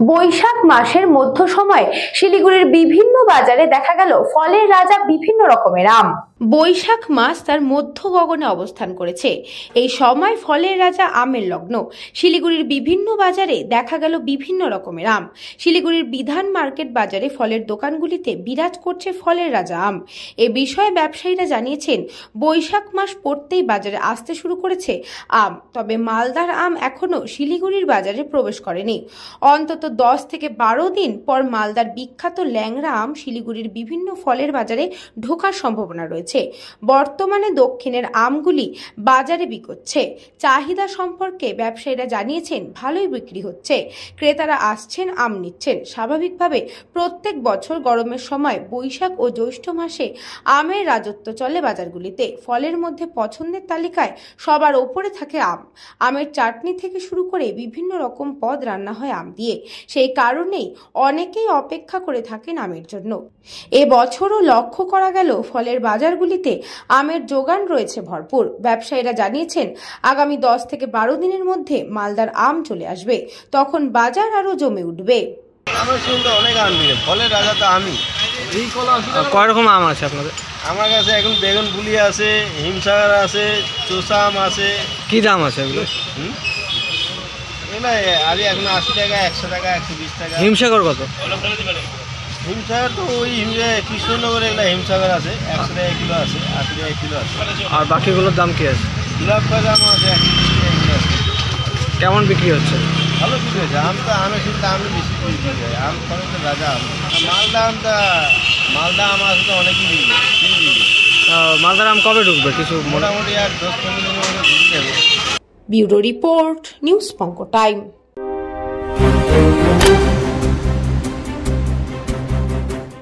বৈশাখ মাসের মধ্য সময়ে শিলিগুড়ির বিভিন্ন বাজারে দেখা গেল ফলের রাজা বিভিন্ন রকমের আম। বৈশাখ মাস তার মধ্য গগনে অবস্থান করেছে। এই সময় ফলের রাজা আমের লগ্ন। শিলিগুড়ির বিভিন্ন বাজারে দেখা গেল বিভিন্ন রকমের আম। শিলিগুড়ির বিধান মার্কেট বাজারে ফলের দোকানগুলিতে বিরাজ করছে ফলের রাজা আম। এ বিষয়ে ব্যবসায়ীরা জানিয়েছেন, বৈশাখ মাস পড়তেই বাজারে আসতে শুরু করেছে আম। তবে মালদার আম এখনো শিলিগুড়ির বাজারে প্রবেশ করেনি। অন্তত 10 থেকে 12 দিন পর মালদার বিখ্যাত ল্যাংড়া আম শিলিগুড়ির বিভিন্ন ফলের বাজারে ঢোকার সম্ভাবনা রয়েছে। বর্তমানে দক্ষিণের আমগুলি বাজারে বিকোচ্ছে। চাহিদা সম্পর্কে ব্যবসায়ীরা জানিয়েছেন, ভালোই বিক্রি হচ্ছে। ক্রেতারা আসছেন, আম নিচ্ছেন। স্বাভাবিকভাবে প্রত্যেক বছর গরমের সময় বৈশাখ ও জ্যৈষ্ঠ মাসে আমের রাজত্ব চলে বাজারগুলিতে। ফলের মধ্যে পছন্দের তালিকায় সবার ওপরে থাকে আম। আমের চাটনি থেকে শুরু করে বিভিন্ন রকম পদ রান্না হয় আম দিয়ে। সেই কারণেই অনেকেই অপেক্ষা করে থাকেন আমের জন্য। এবছরও লক্ষ্য করা গেল ফলের বাজারগুলিতে আমের যোগান রয়েছে ভরপুর। ব্যবসায়ীরা জানিয়েছেন, আগামী 10 থেকে 12 দিনের মধ্যে মালদার আম চলে আসবে। তখন বাজার আরো জমে উঠবে। অনেক আম দিবে, ফলের রাজা তো আমি। কয় রকম আম আছে আপনাদের? আমার কাছে এখন বেগুন পুলি আছে, হিমসাগর আছে, চোষা আম আছে। কি দাম আছে এগুলো? এগুলো আরে এখন 80 টাকা, 100 টাকা, 120 টাকা। হিমসাগর কত? হিমসাগর তো ওই কৃষ্ণনগরে এগুলো হিমসাগর আছে, 100 টাকা কিলো আছে, 80 টাকা কিলো আছে। আর বাকিগুলোর দাম কি আছে? গোলাপ বাদাম আছে, 120 টাকা কিলো আছে। কেমন বিক্রি হচ্ছে? ভালো বিক্রি হয়েছে। আম তো আমের শুধু আমি বেশি বিক্রি হয়। আম ফলের রাজা আম। মালদা আম আছে তো অনেকই বিক্রি। মালদার আম কবে ঢুকবে? কিছু মোটামুটি আর 10-15 দিনের মধ্যে ঢুকে যাবে। ব্যুরো রিপোর্ট, নিউজ পঙ্ক টাইম।